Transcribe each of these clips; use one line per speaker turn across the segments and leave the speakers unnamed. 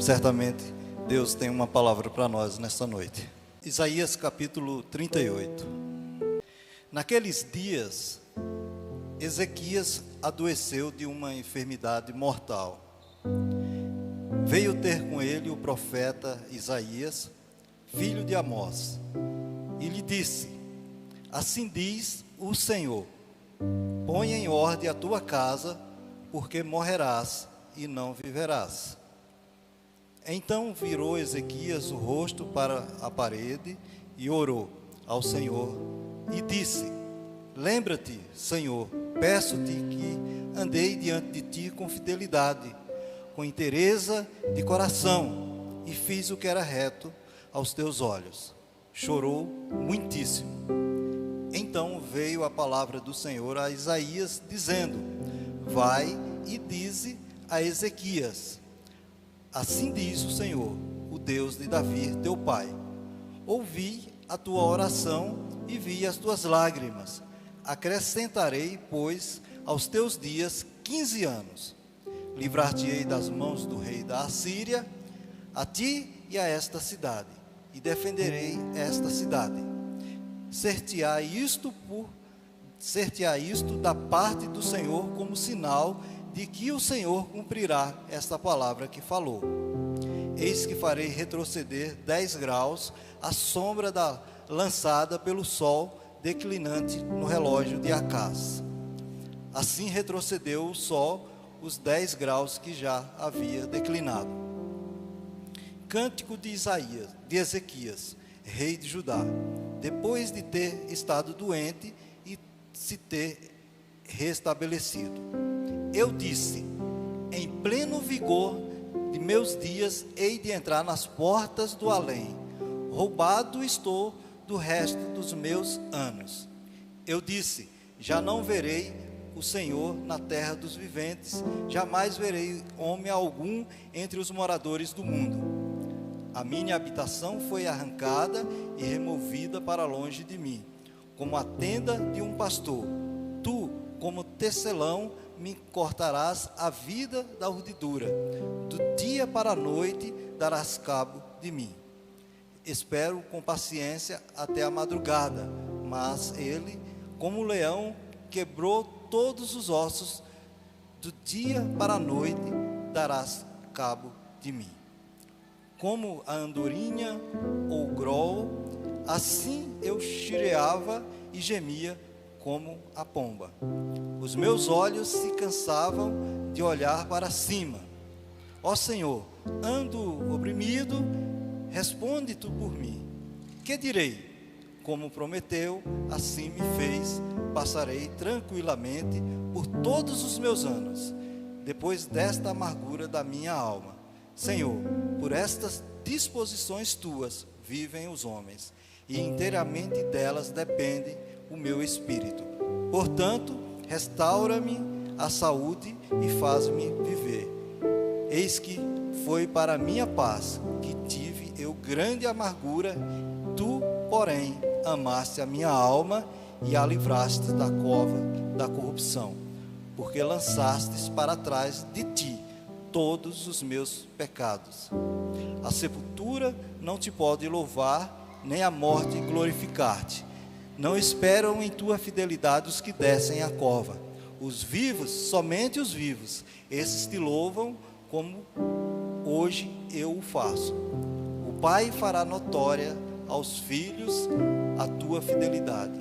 Certamente Deus tem uma palavra para nós nesta noite. Isaías capítulo 38. Naqueles dias, Ezequias adoeceu de uma enfermidade mortal. Veio ter com ele o profeta Isaías, filho de Amós, e lhe disse: assim diz o Senhor, põe em ordem a tua casa, porque morrerás e não viverás. Então virou Ezequias o rosto para a parede e orou ao Senhor e disse: lembra-te, Senhor, peço-te que andei diante de ti com fidelidade, com inteireza de coração, e fiz o que era reto aos teus olhos. Chorou muitíssimo. Então veio a palavra do Senhor a Isaías, dizendo: vai e dize a Ezequias: assim diz o Senhor, o Deus de Davi, teu pai: ouvi a tua oração e vi as tuas lágrimas. Acrescentarei, pois, aos teus dias 15 anos. Livrar-te-ei das mãos do rei da Assíria, a ti e a esta cidade, e defenderei esta cidade. Ser-te-á isto da parte do Senhor como sinal de que o Senhor cumprirá esta palavra que falou. Eis que farei retroceder 10 graus a sombra lançada pelo sol declinante no relógio de Acaz. Assim retrocedeu o sol os 10 graus que já havia declinado. Cântico de Ezequias, rei de Judá, depois de ter estado doente e se ter restabelecido. Eu disse: em pleno vigor de meus dias hei de entrar nas portas do além. Roubado estou do resto dos meus anos. Eu disse: já não verei o Senhor na terra dos viventes, jamais verei homem algum entre os moradores do mundo. A minha habitação foi arrancada e removida para longe de mim, como a tenda de um pastor. Tu, como tecelão, me cortarás a vida da urdidura. Do dia para a noite darás cabo de mim. Espero com paciência até a madrugada, mas ele, como leão, quebrou todos os ossos. Do dia para a noite darás cabo de mim. Como a andorinha ou grol, assim eu chireava e gemia como a pomba. Os meus olhos se cansavam de olhar para cima. Ó Senhor, ando oprimido, responde tu por mim. Que direi? Como prometeu, assim me fez, passarei tranquilamente por todos os meus anos, depois desta amargura da minha alma. Senhor, por estas disposições tuas vivem os homens, e inteiramente delas depende o meu espírito. Portanto, restaura-me a saúde e faz-me viver. Eis que foi para a minha paz que tive eu grande amargura. Tu, porém, amaste a minha alma e a livraste da cova da corrupção, porque lançastes para trás de ti todos os meus pecados. A sepultura não te pode louvar, nem a morte glorificar-te. Não esperam em tua fidelidade os que descem a cova. Os vivos, somente os vivos, esses te louvam como hoje eu o faço. O Pai fará notória aos filhos a tua fidelidade.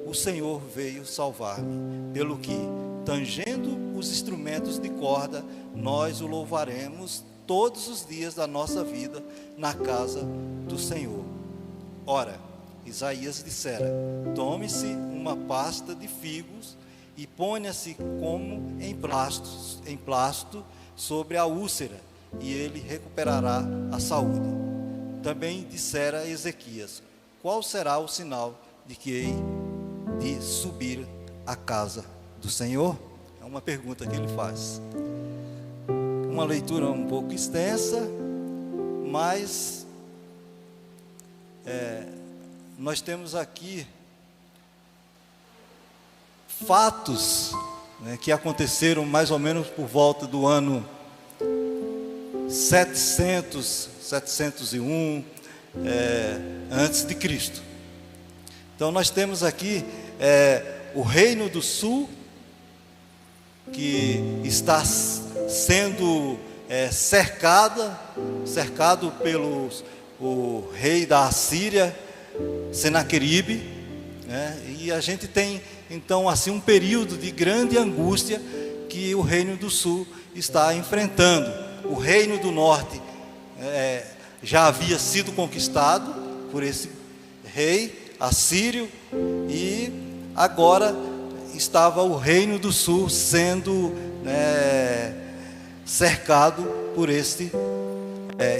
O Senhor veio salvar-me, pelo que, tangendo os instrumentos de corda, nós o louvaremos todos os dias da nossa vida na casa do Senhor. Ora, Isaías dissera: tome-se uma pasta de figos e ponha-se como em plasto sobre a úlcera, e ele recuperará a saúde. Também dissera Ezequias: qual será o sinal de que hei de subir à casa do Senhor? É uma pergunta que ele faz. Uma leitura um pouco extensa, mas nós temos aqui fatos, né, que aconteceram mais ou menos por volta do ano 701 antes de Cristo. Então nós temos aqui o Reino do Sul, que está sendo cercado o rei da Assíria, Senaqueribe, né? E a gente tem então assim um período de grande angústia que o Reino do Sul está enfrentando. O Reino do Norte já havia sido conquistado por esse rei assírio, e agora estava o Reino do Sul sendo cercado por este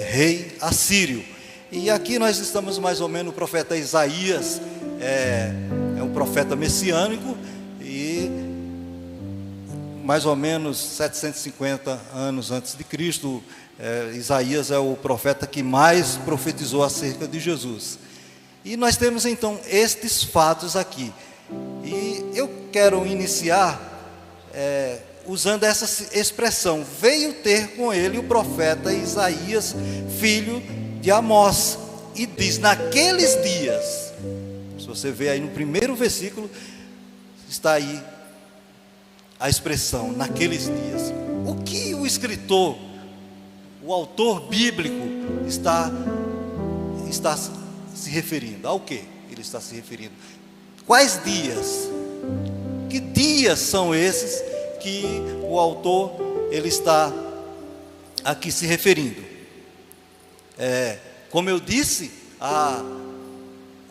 rei assírio. E aqui nós estamos mais ou menos, o profeta Isaías é um profeta messiânico, e mais ou menos 750 anos antes de Cristo, Isaías é o profeta que mais profetizou acerca de Jesus. E nós temos então estes fatos aqui. E eu quero iniciar usando essa expressão: veio ter com ele o profeta Isaías, filho de Amós, e diz: naqueles dias. Se você vê aí no primeiro versículo, está aí a expressão, naqueles dias. O que o escritor, o autor bíblico está se referindo? Ao que ele está se referindo? Quais dias? Que dias são esses que o autor ele está aqui se referindo? Como eu disse,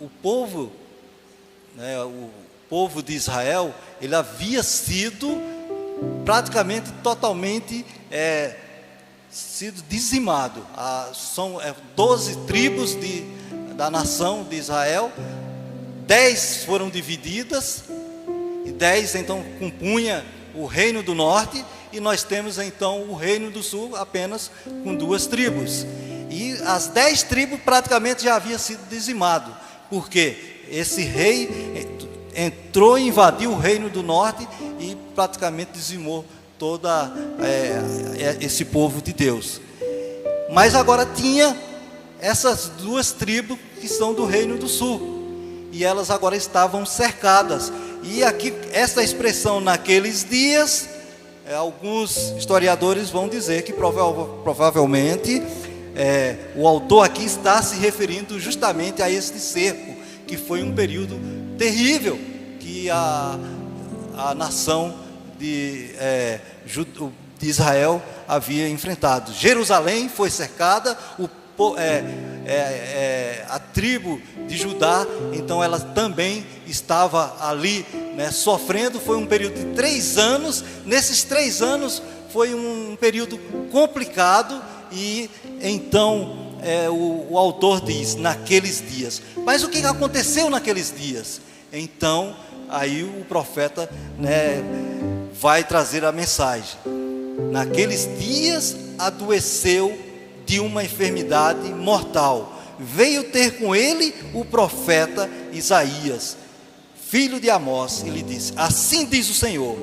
o povo de Israel, ele havia sido praticamente totalmente sido dizimado. São 12 tribos da nação de Israel, 10 foram divididas, e 10 então compunha o reino do norte, e nós temos então o reino do sul apenas com 2 tribos. E as 10 tribos praticamente já havia sido dizimado, porque esse rei entrou e invadiu o reino do norte e praticamente dizimou todo esse povo de Deus. Mas agora tinha essas 2 tribos que são do reino do sul, e elas agora estavam cercadas. E aqui essa expressão, naqueles dias, alguns historiadores vão dizer que provavelmente o autor aqui está se referindo justamente a este cerco, que foi um período terrível que a nação de Israel havia enfrentado. Jerusalém foi cercada, a tribo de Judá, então ela também estava ali, sofrendo. Foi um período de 3 anos. Nesses 3 anos foi um período complicado, e então o autor diz, naqueles dias. Mas o que aconteceu naqueles dias? Então aí o profeta vai trazer a mensagem. Naqueles dias adoeceu de uma enfermidade mortal. Veio ter com ele o profeta Isaías, filho de Amós, e lhe disse: assim diz o Senhor.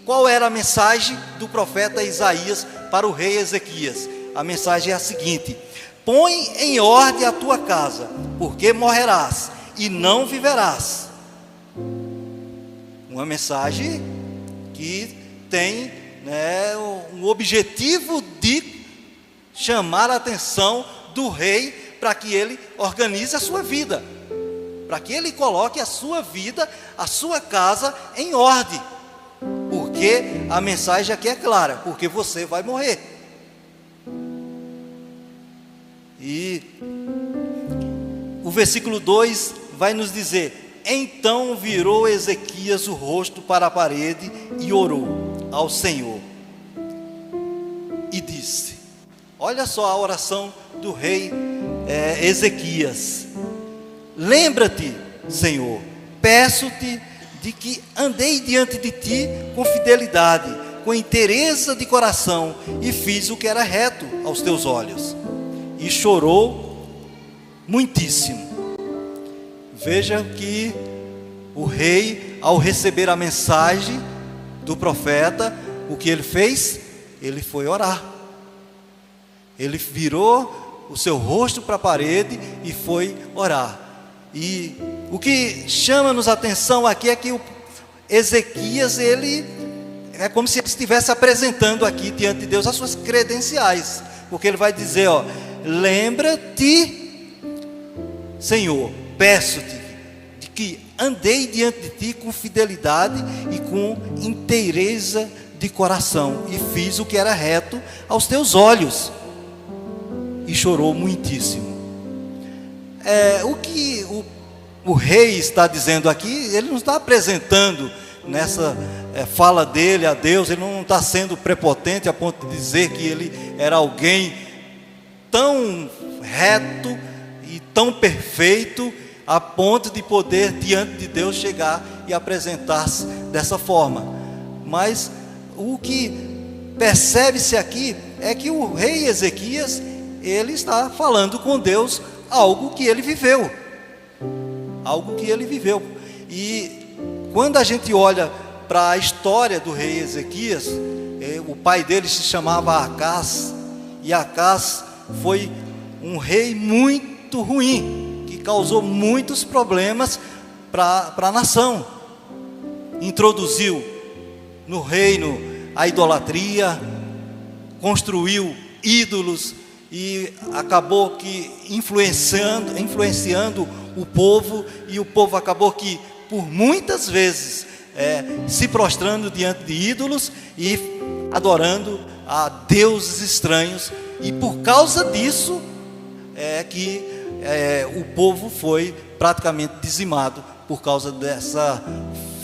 Qual era a mensagem do profeta Isaías para o rei Ezequias? A mensagem é a seguinte: põe em ordem a tua casa, porque morrerás e não viverás. Uma mensagem que tem um objetivo de chamar a atenção do rei, para que ele organize a sua vida, para que ele coloque a sua vida, a sua casa em ordem, porque a mensagem aqui é clara: porque você vai morrer. E o versículo 2 vai nos dizer: então virou Ezequias o rosto para a parede e orou ao Senhor e disse, olha só a oração do rei Ezequias: lembra-te, Senhor, peço-te de que andei diante de ti com fidelidade, com inteireza de coração, e fiz o que era reto aos teus olhos. E chorou muitíssimo. Veja que o rei, ao receber a mensagem do profeta, o que ele fez? Ele foi orar. Ele virou o seu rosto para a parede e foi orar. E o que chama-nos a atenção aqui é que o Ezequias, ele é como se ele estivesse apresentando aqui diante de Deus as suas credenciais, porque ele vai dizer, ó: lembra-te, Senhor, peço-te de que andei diante de ti com fidelidade e com inteireza de coração, e fiz o que era reto aos teus olhos. E chorou muitíssimo. O que o rei está dizendo aqui, ele não está apresentando nessa fala dele a Deus, ele não está sendo prepotente a ponto de dizer que ele era alguém tão reto e tão perfeito a ponto de poder diante de Deus chegar e apresentar-se dessa forma. Mas o que percebe-se aqui é que o rei Ezequias, ele está falando com Deus algo que ele viveu, e quando a gente olha para a história do rei Ezequias, o pai dele se chamava Acás, e Acás foi um rei muito ruim, que causou muitos problemas para a nação. Introduziu no reino a idolatria, construiu ídolos e acabou que influenciando o povo, e o povo acabou que por muitas vezes se prostrando diante de ídolos e adorando a deuses estranhos, e por causa disso que o povo foi praticamente dizimado por causa dessa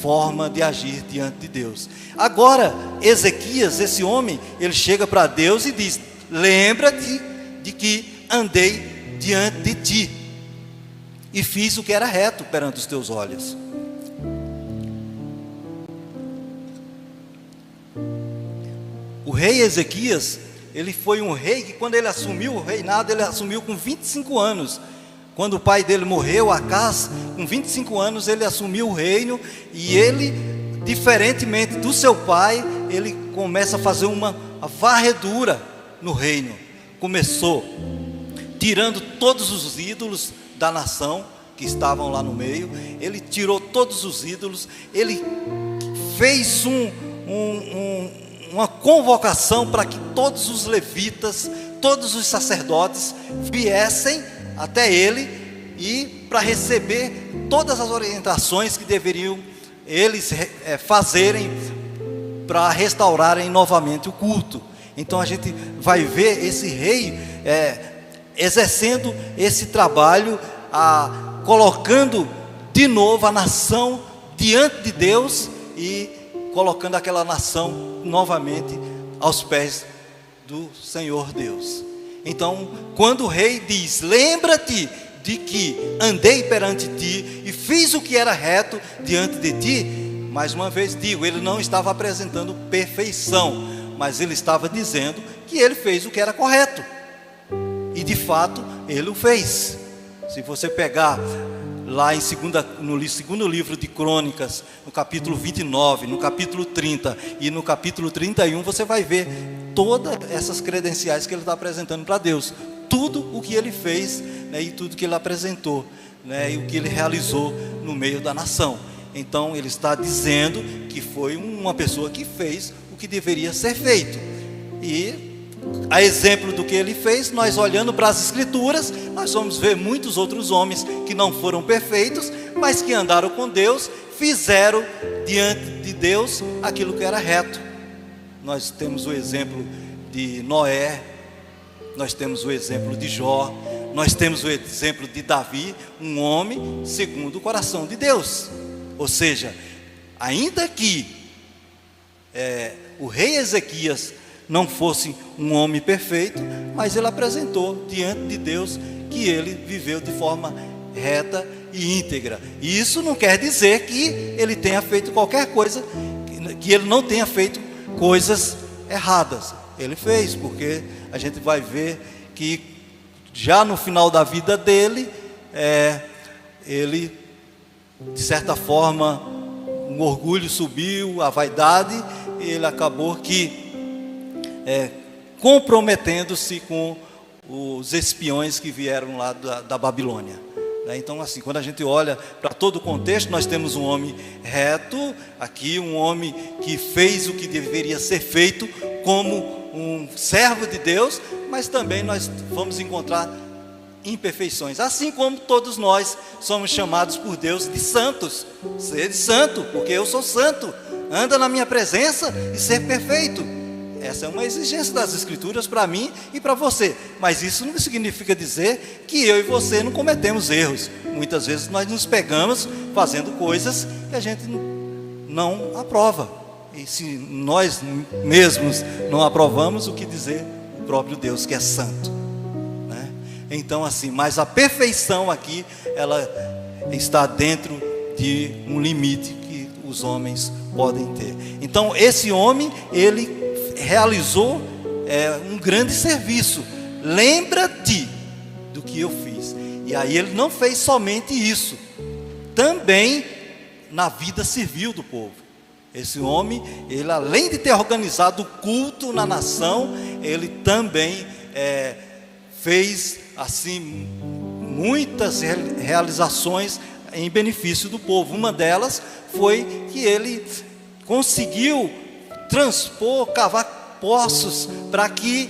forma de agir diante de Deus. Agora Ezequias, esse homem, ele chega para Deus e diz: lembra-te de que andei diante de ti e fiz o que era reto perante os teus olhos. O rei Ezequias, ele foi um rei que, quando ele assumiu o reinado, ele assumiu com 25 anos. Quando o pai dele morreu, Acás, com 25 anos ele assumiu o reino, e ele, diferentemente do seu pai, ele começa a fazer uma varredura no reino. Começou tirando todos os ídolos da nação que estavam lá no meio. Ele tirou todos os ídolos, ele fez uma convocação para que todos os levitas, todos os sacerdotes viessem até ele, e para receber todas as orientações que deveriam eles fazerem para restaurarem novamente o culto. Então a gente vai ver esse rei exercendo esse trabalho, colocando de novo a nação diante de Deus e colocando aquela nação novamente aos pés do Senhor Deus. Então, quando o rei diz: lembra-te de que andei perante ti e fiz o que era reto diante de ti, mais uma vez digo, ele não estava apresentando perfeição, mas ele estava dizendo que ele fez o que era correto, e de fato ele o fez. Se você pegar lá no segundo livro de Crônicas, no capítulo 29, no capítulo 30 e no capítulo 31, você vai ver todas essas credenciais que ele está apresentando para Deus, tudo o que ele fez, né, e tudo que ele apresentou, né, e o que ele realizou no meio da nação. Então ele está dizendo que foi uma pessoa que fez o que deveria ser feito. E a exemplo do que ele fez, nós olhando para as Escrituras, nós vamos ver muitos outros homens que não foram perfeitos, mas que andaram com Deus, fizeram diante de Deus aquilo que era reto. Nós temos o exemplo de Noé, nós temos o exemplo de Jó, nós temos o exemplo de Davi, um homem segundo o coração de Deus. Ou seja, ainda que o rei Ezequias não fosse um homem perfeito, mas ele apresentou diante de Deus que ele viveu de forma reta e íntegra. E isso não quer dizer que ele tenha feito qualquer coisa, que ele não tenha feito coisas erradas. Ele fez, porque a gente vai ver que já no final da vida dele, ele, de certa forma, um orgulho subiu, a vaidade, ele acabou que comprometendo-se com os espiões que vieram lá da Babilônia. Então, assim, quando a gente olha para todo o contexto, nós temos um homem reto, aqui um homem que fez o que deveria ser feito como um servo de Deus, mas também nós vamos encontrar imperfeições, assim como todos nós somos chamados por Deus de santos. Ser santo, porque eu sou santo, anda na minha presença e ser perfeito. Essa é uma exigência das Escrituras para mim e para você, mas isso não significa dizer que eu e você não cometemos erros. Muitas vezes nós nos pegamos fazendo coisas que a gente não aprova, e se nós mesmos não aprovamos, o que dizer o próprio Deus que é santo, né? Então, assim, mas a perfeição aqui, ela está dentro de um limite que os homens podem ter. Então esse homem, ele realizou um grande serviço. Lembra-te do que eu fiz. E aí ele não fez somente isso, também na vida civil do povo. Esse homem, ele além de ter organizado o culto na nação, ele também fez assim muitas realizações em benefício do povo. Uma delas foi que ele conseguiu transpor, cavar poços para que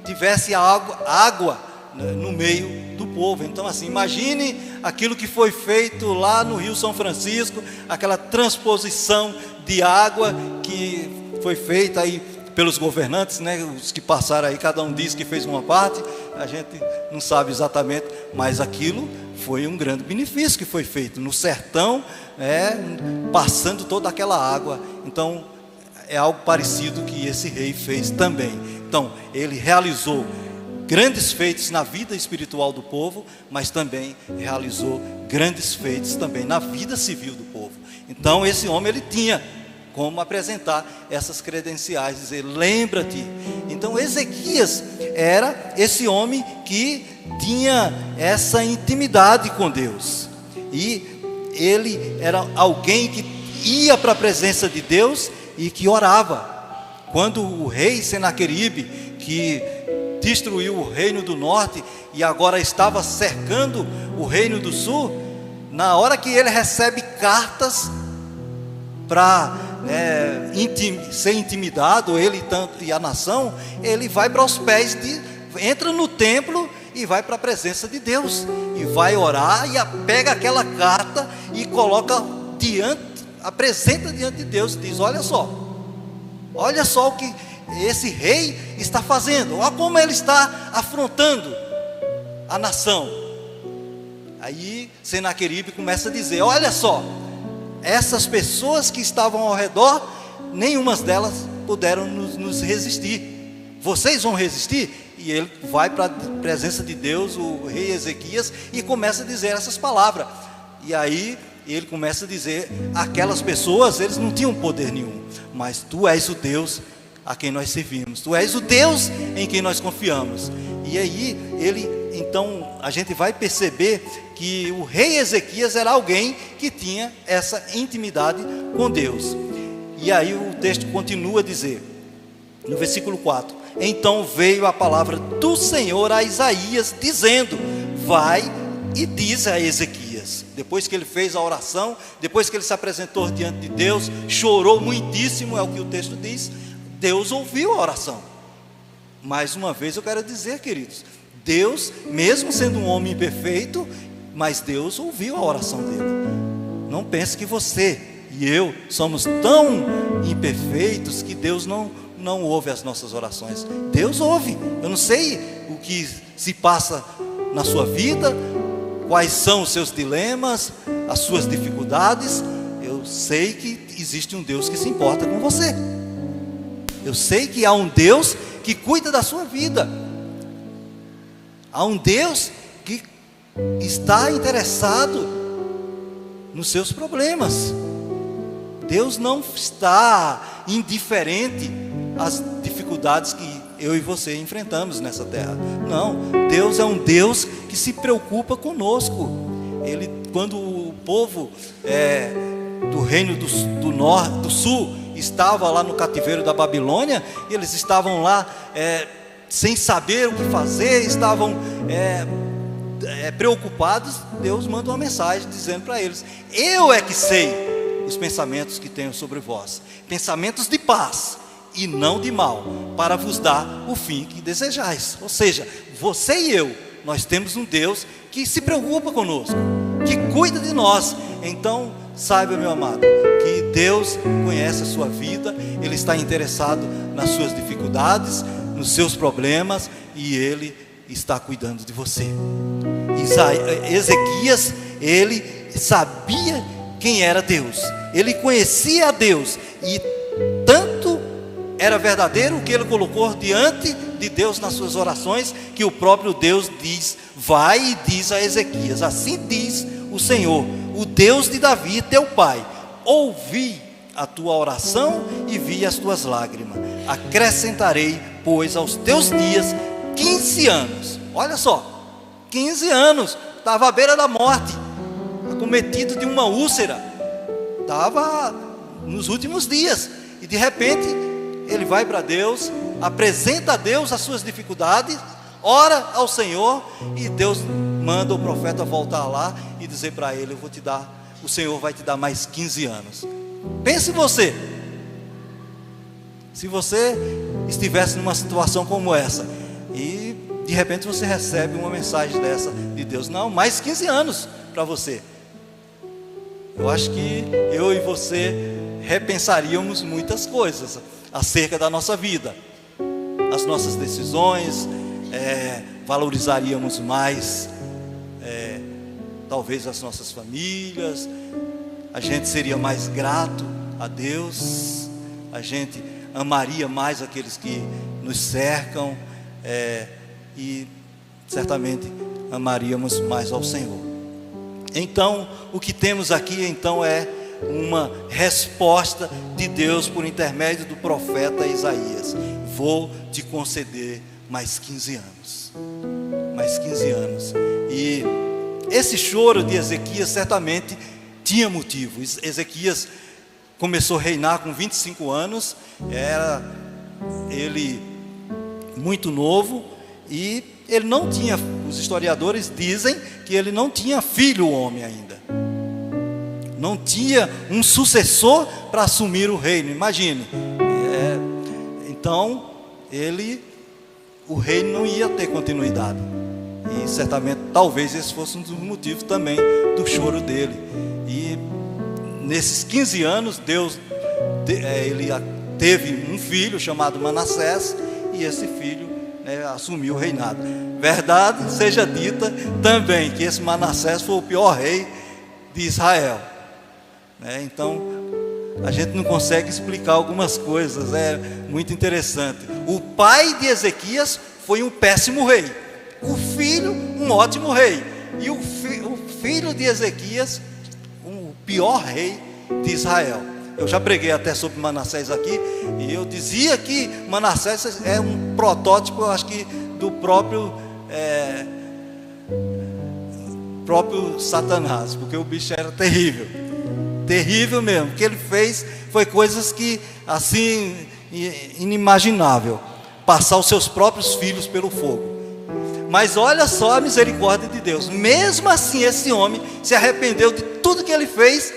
tivesse água no meio do povo. Então, assim, imagine aquilo que foi feito lá no Rio São Francisco, aquela transposição de água que foi feita aí pelos governantes, né? Os que passaram aí, cada um diz que fez uma parte, a gente não sabe exatamente, mas aquilo foi um grande benefício que foi feito no sertão, passando toda aquela água. Então é algo parecido que esse rei fez também. Então ele realizou grandes feitos na vida espiritual do povo, mas também realizou grandes feitos também na vida civil do povo. Então esse homem, ele tinha como apresentar essas credenciais, dizer, lembra-te. Então Ezequias era esse homem que tinha essa intimidade com Deus, e ele era alguém que ia para a presença de Deus e que orava. Quando o rei Senaqueribe, que destruiu o reino do norte e agora estava cercando o reino do sul, na hora que ele recebe cartas para ser intimidado, ele e a nação, ele vai para os pés entra no templo e vai para a presença de Deus, e vai orar, e pega aquela carta e coloca apresenta diante de Deus, e diz, olha só o que esse rei está fazendo, olha como ele está afrontando a nação. Aí Senaqueribe começa a dizer, olha só, essas pessoas que estavam ao redor, nenhuma delas puderam nos resistir. Vocês vão resistir? E ele vai para a presença de Deus, o rei Ezequias, e começa a dizer essas palavras. E aí ele começa a dizer, aquelas pessoas, eles não tinham poder nenhum, mas tu és o Deus a quem nós servimos, tu és o Deus em quem nós confiamos. E aí então a gente vai perceber que o rei Ezequias era alguém que tinha essa intimidade com Deus. E aí o texto continua a dizer, no versículo 4, então veio a palavra do Senhor a Isaías, dizendo, vai e diz a Ezequias. Depois que ele fez a oração, depois que ele se apresentou diante de Deus, chorou muitíssimo, é o que o texto diz, Deus ouviu a oração. Mais uma vez eu quero dizer, queridos, Deus, mesmo sendo um homem imperfeito, mas Deus ouviu a oração dele. Não pense que você e eu somos tão imperfeitos que Deus não ouve as nossas orações. Deus ouve. Eu não sei o que se passa na sua vida, quais são os seus dilemas, as suas dificuldades. Eu sei que existe um Deus que se importa com você. Eu sei que há um Deus que cuida da sua vida. Há um Deus que está interessado nos seus problemas. Deus não está indiferente às dificuldades que eu e você enfrentamos nessa terra. Não, Deus é um Deus que se preocupa conosco. Quando o povo do reino do sul estava lá no cativeiro da Babilônia, eles estavam lá sem saber o que fazer, estavam preocupados. Deus manda uma mensagem dizendo para eles: eu é que sei os pensamentos que tenho sobre vós, pensamentos de paz e não de mal, para vos dar o fim que desejais. Ou seja, você e eu, nós temos um Deus que se preocupa conosco, que cuida de nós. Então saiba, meu amado, que Deus conhece a sua vida, Ele está interessado nas suas dificuldades, nos seus problemas, e Ele está cuidando de você. Ezequias, ele sabia quem era Deus, ele conhecia a Deus, e tanto era verdadeiro o que ele colocou diante de Deus nas suas orações, que o próprio Deus diz, vai e diz a Ezequias: assim diz o Senhor, o Deus de Davi teu pai, ouvi a tua oração e vi as tuas lágrimas, acrescentarei pois aos teus dias 15 anos. Olha só, 15 anos, estava à beira da morte, acometido de uma úlcera, estava nos últimos dias, e de repente ele vai para Deus, apresenta a Deus as suas dificuldades, ora ao Senhor, e Deus manda o profeta voltar lá e dizer para ele: eu vou te dar, o Senhor vai te dar mais 15 anos. Pense você, se você estivesse numa situação como essa, e de repente você recebe uma mensagem dessa de Deus: não, mais 15 anos para você. Eu acho que eu e você repensaríamos muitas coisas acerca da nossa vida, as nossas decisões, valorizaríamos mais, talvez as nossas famílias, a gente seria mais grato a Deus, a gente amaria mais aqueles que nos cercam, e certamente amaríamos mais ao Senhor. Então, o que temos aqui então é uma resposta de Deus por intermédio do profeta Isaías: vou te conceder mais 15 anos. Mais 15 anos. E esse choro de Ezequias certamente tinha motivo. Ezequias começou a reinar com 25 anos, era ele muito novo, e ele não tinha, os historiadores dizem que ele não tinha filho homem ainda, não tinha um sucessor para assumir o reino. Imagine, então o reino não ia ter continuidade, e certamente talvez esse fosse um dos motivos também do choro dele. E nesses 15 anos Deus, ele teve um filho chamado Manassés, e esse filho assumiu o reinado. Verdade seja dita também que esse Manassés foi o pior rei de Israel, então a gente não consegue explicar algumas coisas, é muito interessante. O pai de Ezequias foi um péssimo rei, o filho um ótimo rei, e o filho de Ezequias o pior rei de Israel. Eu já preguei até sobre Manassés aqui, e eu dizia que Manassés é um protótipo, eu acho que do próprio Satanás, porque o bicho era terrível, terrível mesmo. O que ele fez foi coisas que, assim, inimaginável, passar os seus próprios filhos pelo fogo. Mas olha só a misericórdia de Deus, mesmo assim esse homem se arrependeu de tudo que ele fez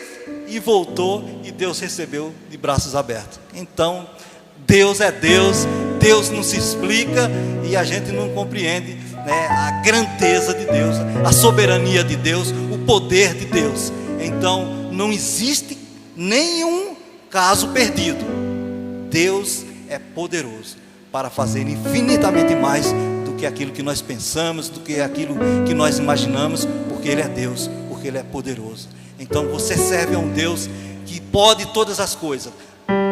e voltou, e Deus recebeu de braços abertos. Então Deus é Deus, Deus não se explica, e a gente não compreende a grandeza de Deus, a soberania de Deus, o poder de Deus. Então não existe nenhum caso perdido. Deus é poderoso para fazer infinitamente mais do que aquilo que nós pensamos, do que aquilo que nós imaginamos, porque Ele é Deus, porque Ele é poderoso. Então você serve a um Deus que pode todas as coisas.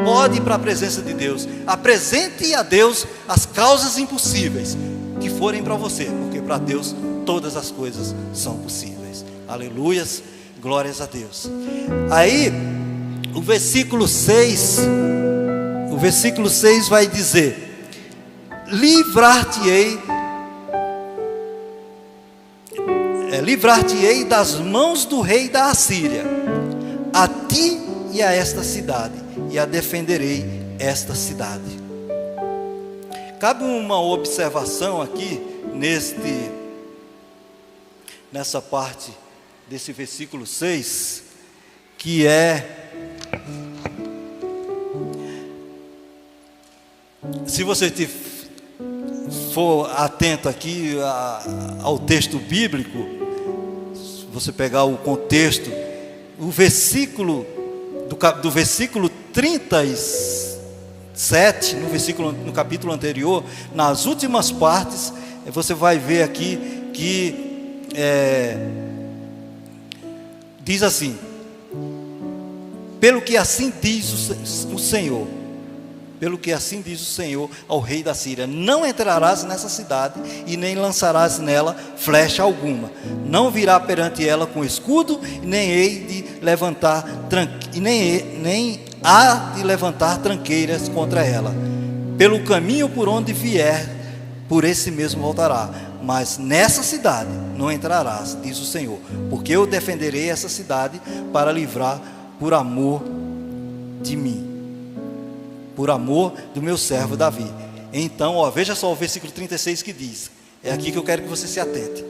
Pode ir para a presença de Deus, apresente a Deus as causas impossíveis que forem para você, porque para Deus todas as coisas são possíveis. Aleluias, glórias a Deus. Aí o versículo 6 vai dizer: livrar-te-ei das mãos do rei da Assíria, a ti e a esta cidade, e a defenderei esta cidade. cabe uma observação aqui nessa parte desse versículo 6, que se você for atento aqui ao texto bíblico, se você pegar o contexto, o versículo do versículo 37, no capítulo anterior, nas últimas partes, você vai ver aqui que diz assim: pelo que assim diz o Senhor, pelo que assim diz o Senhor ao rei da Síria: não entrarás nessa cidade e nem lançarás nela flecha alguma, não virá perante ela com escudo, nem há de levantar tranqueiras contra ela. Pelo caminho por onde vier, por esse mesmo voltará, mas nessa cidade não entrarás, diz o Senhor, porque eu defenderei essa cidade para livrar por amor de mim, por amor do meu servo Davi. Então, veja só o versículo 36 que diz, é aqui que eu quero que você se atente.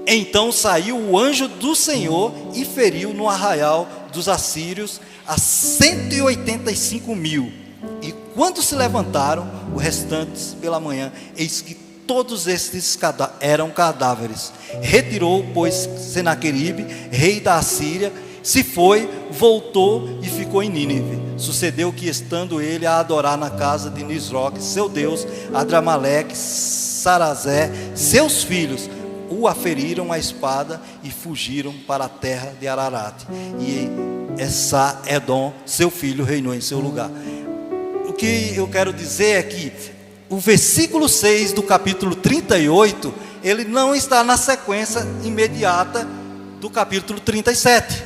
Então saiu o anjo do Senhor e feriu no arraial dos assírios a 185.000. E quando se levantaram os restantes pela manhã, eis que todos estes eram cadáveres. Retirou, pois, Senaqueribe, rei da Assíria, se foi, voltou e ficou em Nínive. Sucedeu que, estando ele a adorar na casa de Nisroque, seu deus, Adramaleque, Sarazé, seus filhos o aferiram a espada e fugiram para a terra de Ararate. E Esá-Edom, seu filho, reinou em seu lugar. O que eu quero dizer é que o versículo 6 do capítulo 38, ele não está na sequência imediata do capítulo 37.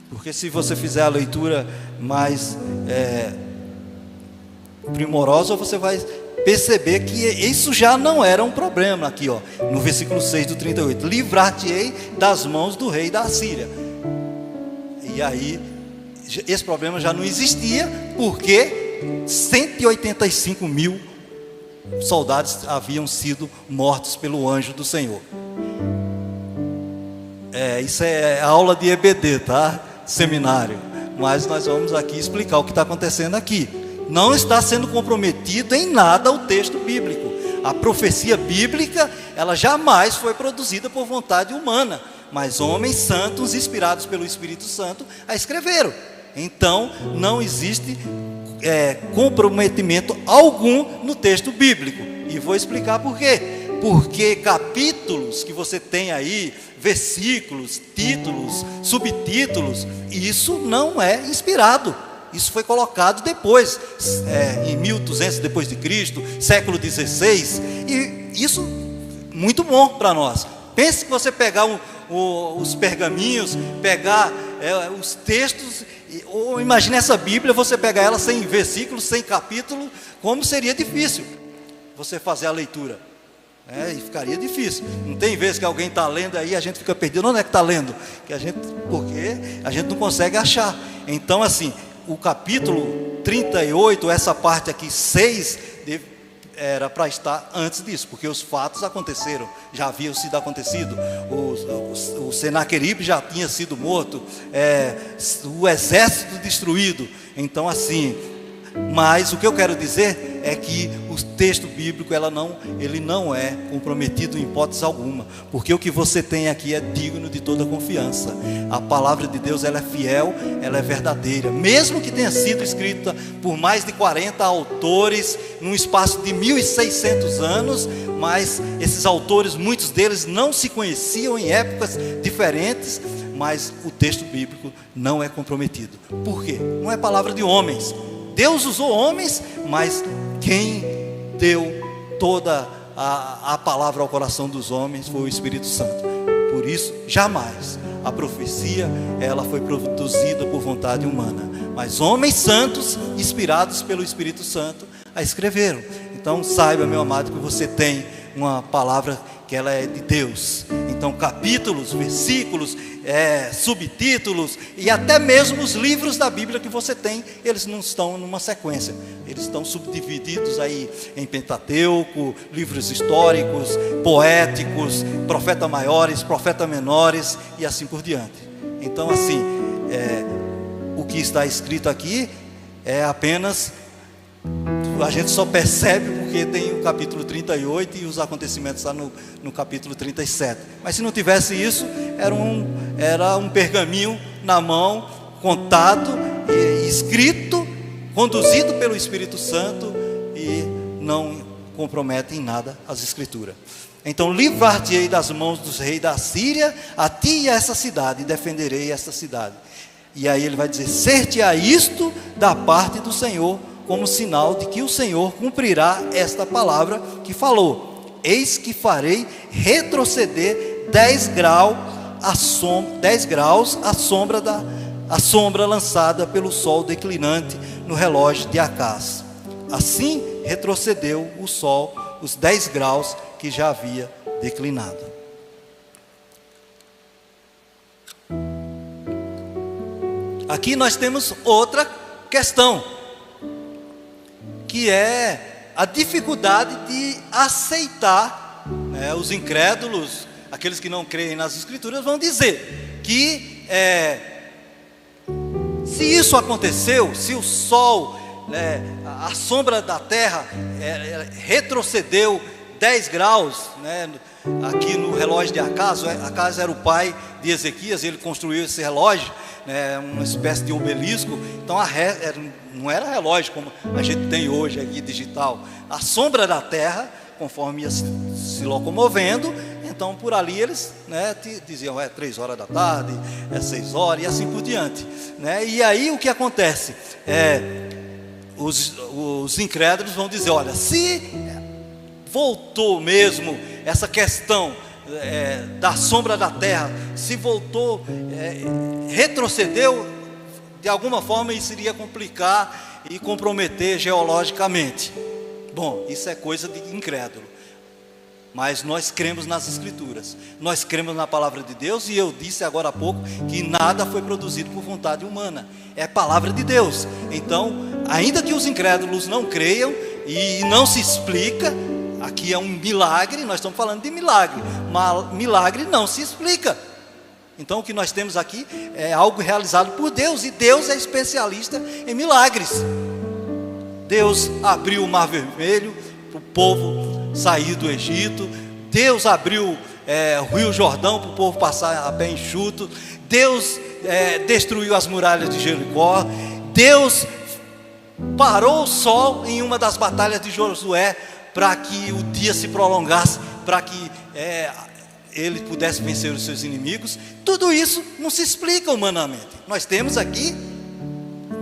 Porque se você fizer a leitura mais primorosa, você vai perceber que isso já não era um problema aqui, no versículo 6 do 38. Livrar-te-ei das mãos do rei da Assíria. E aí, esse problema já não existia, porque 185.000 soldados haviam sido mortos pelo anjo do Senhor. Isso é aula de EBD, tá? Seminário. Mas nós vamos aqui explicar o que está acontecendo aqui. Não está sendo comprometido em nada o texto bíblico. A profecia bíblica, ela jamais foi produzida por vontade humana, mas homens santos, inspirados pelo Espírito Santo, a escreveram. Então, não existe comprometimento algum no texto bíblico. E vou explicar por quê. Porque capítulos que você tem aí, versículos, títulos, subtítulos, isso não é inspirado. Isso foi colocado depois, em 1200 depois de Cristo, século 16, e isso muito bom para nós. Pense que você pegar os pergaminhos, pegar os textos, ou imagine essa Bíblia, você pegar ela sem versículos, sem capítulo, como seria difícil você fazer a leitura. E ficaria difícil. Não tem vezes que alguém está lendo aí, a gente fica perdido. Onde é que está lendo? Porque a gente não consegue achar. Então, assim, o capítulo 38, essa parte aqui, 6, era para estar antes disso, porque os fatos aconteceram, já haviam sido acontecido. O Senaqueribe já tinha sido morto, o exército destruído. Então, assim, mas o que eu quero dizer é que o texto bíblico, ele não é comprometido em hipótese alguma, porque o que você tem aqui é digno de toda confiança. A palavra de Deus, ela é fiel, ela é verdadeira, mesmo que tenha sido escrita por mais de 40 autores, num espaço de 1.600 anos, mas esses autores, muitos deles não se conheciam em épocas diferentes, mas o texto bíblico não é comprometido. Por quê? Não é palavra de homens. Deus usou homens, mas quem deu toda a palavra ao coração dos homens foi o Espírito Santo. Por isso, jamais a profecia, ela foi produzida por vontade humana, mas homens santos, inspirados pelo Espírito Santo, a escreveram. Então saiba, meu amado, que você tem uma palavra que ela é de Deus. Então, capítulos, versículos, subtítulos e até mesmo os livros da Bíblia que você tem, eles não estão numa sequência. Eles estão subdivididos aí em Pentateuco, livros históricos, poéticos, profetas maiores, profetas menores e assim por diante. Então, assim, o que está escrito aqui é apenas, a gente só percebe porque tem o capítulo 38 e os acontecimentos estão no capítulo 37. Mas se não tivesse isso, era um pergaminho na mão, contado, escrito, conduzido pelo Espírito Santo, e não compromete em nada as Escrituras. Então, livrar-te-ei das mãos dos reis da Síria, a ti e a essa cidade, e defenderei esta cidade. E aí ele vai dizer: ser-te-á isto da parte do Senhor, como sinal de que o Senhor cumprirá esta palavra que falou: eis que farei retroceder 10 graus a sombra lançada pelo sol declinante no relógio de Acás. Assim retrocedeu o sol os 10 graus que já havia declinado. Aqui nós temos outra questão, que é a dificuldade de aceitar, os incrédulos, aqueles que não creem nas Escrituras, vão dizer que se isso aconteceu, se o sol, a sombra da terra retrocedeu 10 graus, aqui no relógio de Acás. Acás era o pai de Ezequias, ele construiu esse relógio, uma espécie de obelisco. Então não era relógio como a gente tem hoje aqui, digital. A sombra da terra, conforme ia se locomovendo, então por ali eles diziam: 3 horas da tarde, 6 horas, e assim por diante. E aí o que acontece? Os incrédulos vão dizer: olha, se voltou mesmo essa questão da sombra da terra, se voltou, retrocedeu, de alguma forma isso iria complicar e comprometer geologicamente. Bom, isso é coisa de incrédulo. Mas nós cremos nas Escrituras, nós cremos na palavra de Deus, e eu disse agora há pouco que nada foi produzido por vontade humana, é palavra de Deus. Então, ainda que os incrédulos não creiam e não se explica, aqui é um milagre, nós estamos falando de milagre, mas milagre não se explica. Então o que nós temos aqui é algo realizado por Deus, e Deus é especialista em milagres. Deus abriu o Mar Vermelho para o povo sair do Egito. Deus abriu o Rio Jordão para o povo passar a pé enxuto. Deus destruiu as muralhas de Jericó. Deus parou o sol em uma das batalhas de Josué para que o dia se prolongasse, para que ele pudesse vencer os seus inimigos. Tudo isso não se explica humanamente. Nós temos aqui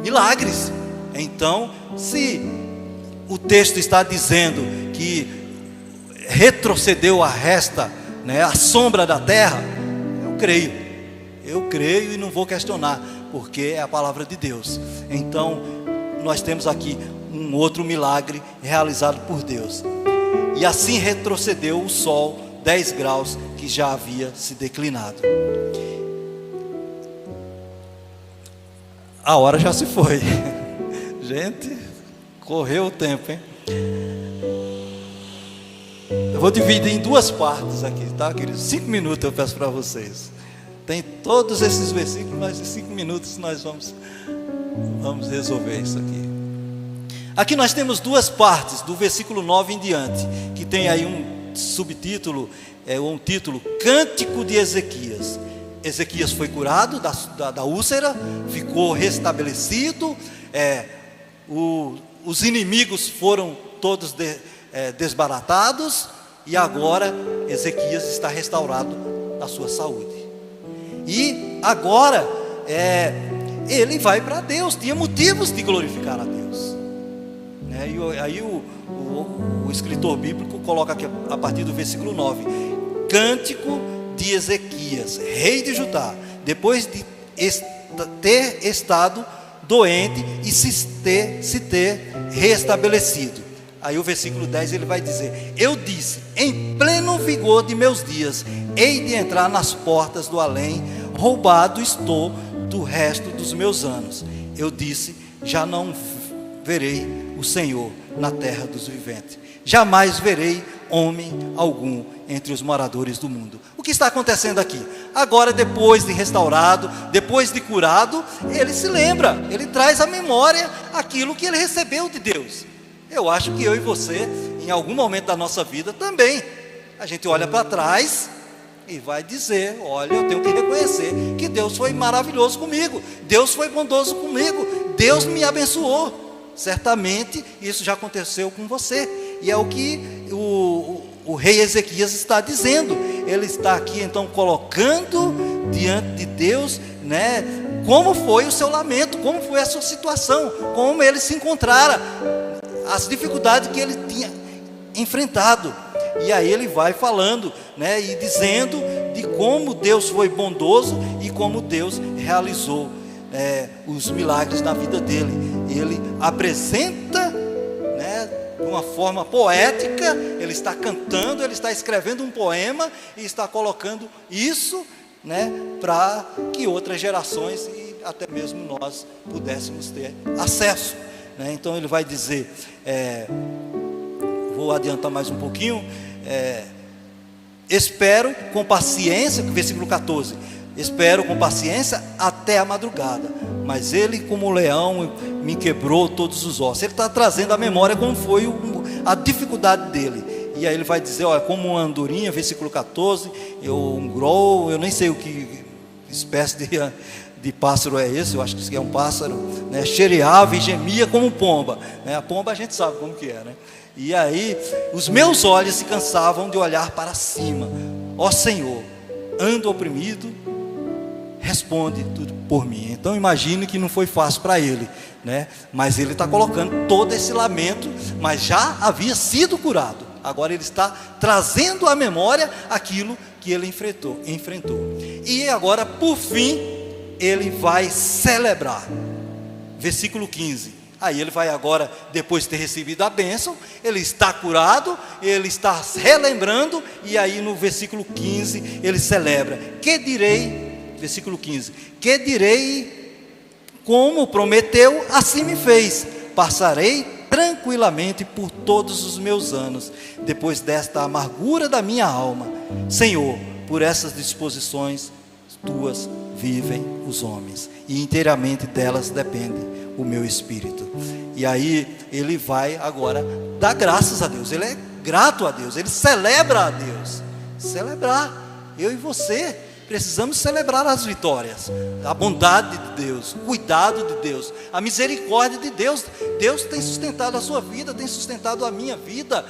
milagres. Então, se o texto está dizendo que retrocedeu a sombra da terra, eu creio e não vou questionar, porque é a palavra de Deus. Então, nós temos aqui um outro milagre realizado por Deus. E assim retrocedeu o sol 10 graus que já havia se declinado. A hora já se foi. Gente, correu o tempo, hein? Eu vou dividir em 2 partes aqui, tá, queridos? 5 minutos eu peço para vocês. Tem todos esses versículos, mas em 5 minutos nós vamos resolver isso aqui. Aqui nós temos 2 partes, do versículo 9 em diante, que tem aí um subtítulo, um título: Cântico de Ezequias. Ezequias foi curado da úlcera, ficou restabelecido, os inimigos foram todos desbaratados, e agora Ezequias está restaurado da sua saúde. E agora ele vai para Deus, tinha motivos de glorificar a Deus. E aí o escritor bíblico coloca aqui a partir do versículo 9: Cântico de Ezequias, rei de Judá, depois de ter estado doente e se ter restabelecido. Aí o versículo 10 ele vai dizer: eu disse, em pleno vigor de meus dias, hei de entrar nas portas do além, roubado estou do resto dos meus anos. Eu disse, já não verei o Senhor na terra dos viventes, jamais verei homem algum entre os moradores do mundo. O que está acontecendo aqui? Agora, depois de restaurado, depois de curado, ele se lembra, ele traz à memória aquilo que ele recebeu de Deus. Eu acho que eu e você, em algum momento da nossa vida também, a gente olha para trás e vai dizer: olha, eu tenho que reconhecer que Deus foi maravilhoso comigo, Deus foi bondoso comigo, Deus me abençoou. Certamente isso já aconteceu com você, e é o que o rei Ezequias está dizendo. Ele está aqui então colocando diante de Deus, né, como foi o seu lamento, como foi a sua situação, como ele se encontrara, as dificuldades que ele tinha enfrentado. E aí ele vai falando, né, e dizendo de como Deus foi bondoso e como Deus realizou os milagres na vida dele. Ele apresenta, né, de uma forma poética, ele está cantando, ele está escrevendo um poema e está colocando isso, né, para que outras gerações e até mesmo nós pudéssemos ter acesso, né? Então ele vai dizer, vou adiantar mais um pouquinho, espero com paciência, versículo 14, espero com paciência até a madrugada, mas ele como leão me quebrou todos os ossos. Ele está trazendo à memória como foi a dificuldade dele. E aí ele vai dizer, olha, como uma andorinha, versículo 14, um grou, eu nem sei o que espécie de pássaro é esse, eu acho que isso aqui é um pássaro, né, xereava e gemia como pomba, né? A pomba a gente sabe como que é, né? E aí os meus olhos se cansavam de olhar para cima. Ó Senhor, ando oprimido, responde tudo por mim. Então imagine que não foi fácil para ele, né? Mas ele está colocando todo esse lamento, mas já havia sido curado. Agora ele está trazendo à memória aquilo que ele enfrentou. E agora, por fim, ele vai celebrar. Versículo 15. Aí ele vai agora, depois de ter recebido a bênção, ele está curado, ele está relembrando, e aí no versículo 15 ele celebra. Que direi, versículo 15, que direi, como prometeu, assim me fez, passarei tranquilamente por todos os meus anos, depois desta amargura da minha alma. Senhor, por essas disposições tuas vivem os homens, e inteiramente delas depende o meu espírito. E aí ele vai agora dar graças a Deus, ele é grato a Deus, ele celebra a Deus. Celebrar, eu e você precisamos celebrar as vitórias, a bondade de Deus, o cuidado de Deus, a misericórdia de Deus. Deus tem sustentado a sua vida, tem sustentado a minha vida.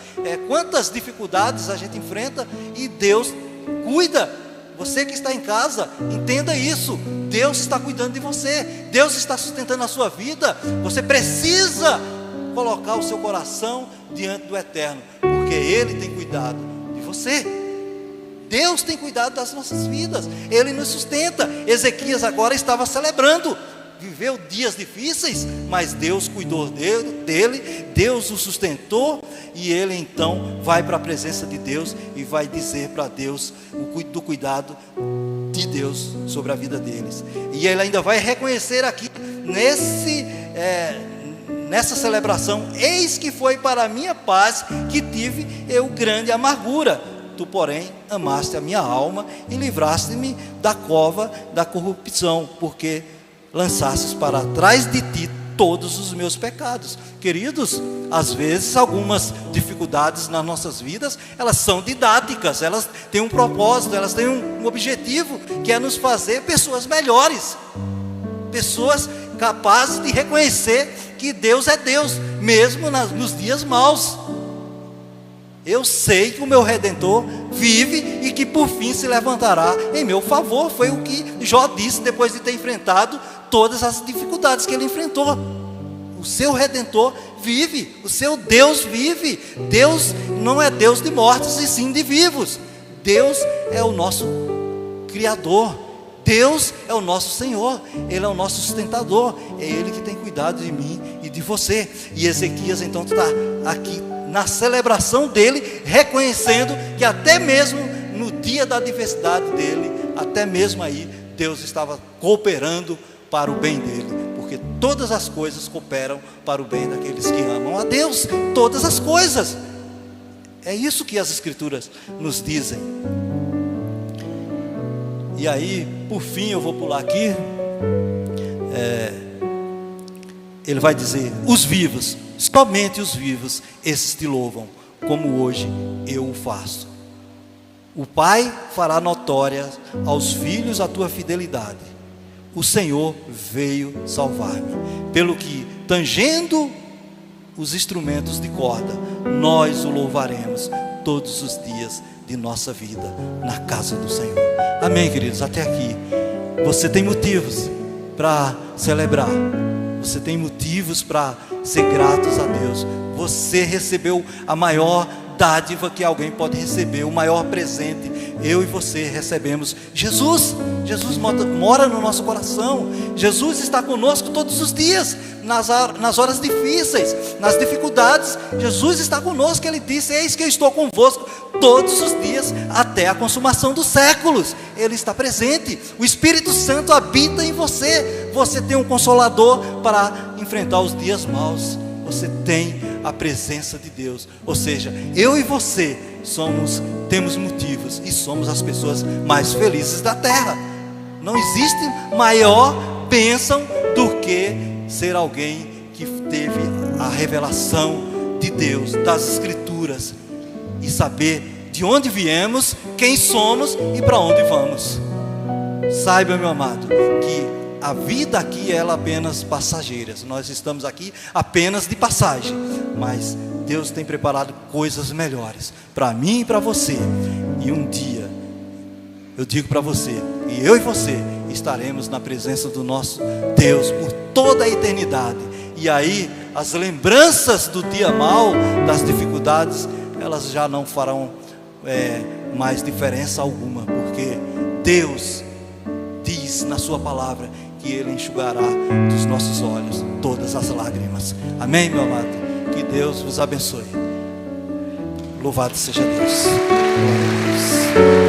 Quantas dificuldades a gente enfrenta e Deus cuida. Você que está em casa, entenda isso. Deus está cuidando de você, Deus está sustentando a sua vida. Você precisa colocar o seu coração diante do Eterno, porque Ele tem cuidado de você. Deus tem cuidado das nossas vidas, Ele nos sustenta. Ezequias agora estava celebrando, viveu dias difíceis, mas Deus cuidou dele, Deus o sustentou, e ele então vai para a presença de Deus e vai dizer para Deus do cuidado de Deus sobre a vida deles. E ele ainda vai reconhecer aqui nessa celebração: eis que foi para a minha paz que tive eu grande amargura. Tu, porém, amaste a minha alma e livraste-me da cova da corrupção, porque lançastes para trás de ti todos os meus pecados. Queridos, às vezes algumas dificuldades nas nossas vidas, elas são didáticas, elas têm um propósito, elas têm um objetivo, que é nos fazer pessoas melhores, pessoas capazes de reconhecer que Deus é Deus, mesmo nos dias maus. Eu sei que o meu Redentor vive e que por fim se levantará em meu favor. Foi o que Jó disse depois de ter enfrentado todas as dificuldades que ele enfrentou. O seu Redentor vive, o seu Deus vive. Deus não é Deus de mortos e sim de vivos. Deus é o nosso Criador, Deus é o nosso Senhor, Ele é o nosso sustentador, é Ele que tem cuidado de mim e de você. E Ezequias então está aqui na celebração dele, reconhecendo que até mesmo no dia da adversidade dele, até mesmo aí, Deus estava cooperando para o bem dele, porque todas as coisas cooperam para o bem daqueles que amam a Deus, todas as coisas. É isso que as Escrituras nos dizem. E aí, por fim, eu vou pular aqui. Ele vai dizer: os vivos, somente os vivos, esses te louvam, como hoje eu o faço. O Pai fará notória aos filhos a tua fidelidade. O Senhor veio salvar-me, pelo que, tangendo os instrumentos de corda, nós o louvaremos todos os dias de nossa vida na casa do Senhor. Amém, queridos? Até aqui você tem motivos para celebrar, você tem motivos para ser gratos a Deus. Você recebeu a maior dádiva que alguém pode receber, o maior presente. Eu e você recebemos Jesus. Jesus mora no nosso coração. Jesus está conosco todos os dias, nas horas difíceis, nas dificuldades. Jesus está conosco. Ele disse: eis que eu estou convosco todos os dias até a consumação dos séculos. Ele está presente. O Espírito Santo habita em você. Você tem um consolador para enfrentar os dias maus. Você tem a presença de Deus. Ou seja, eu e você temos motivos e somos as pessoas mais felizes da terra. Não existe maior bênção do que ser alguém que teve a revelação de Deus, das Escrituras, e saber de onde viemos, quem somos e para onde vamos. Saiba, meu amado, que a vida aqui ela é apenas passageira. Nós estamos aqui apenas de passagem, mas Deus tem preparado coisas melhores para mim e para você. E um dia, eu digo para você, e eu e você estaremos na presença do nosso Deus por toda a eternidade. E aí as lembranças do dia mau, das dificuldades, elas já não farão mais diferença alguma, porque Deus diz na sua palavra que Ele enxugará dos nossos olhos todas as lágrimas. Amém, meu amado? Que Deus vos abençoe. Louvado seja Deus. Glória a Deus.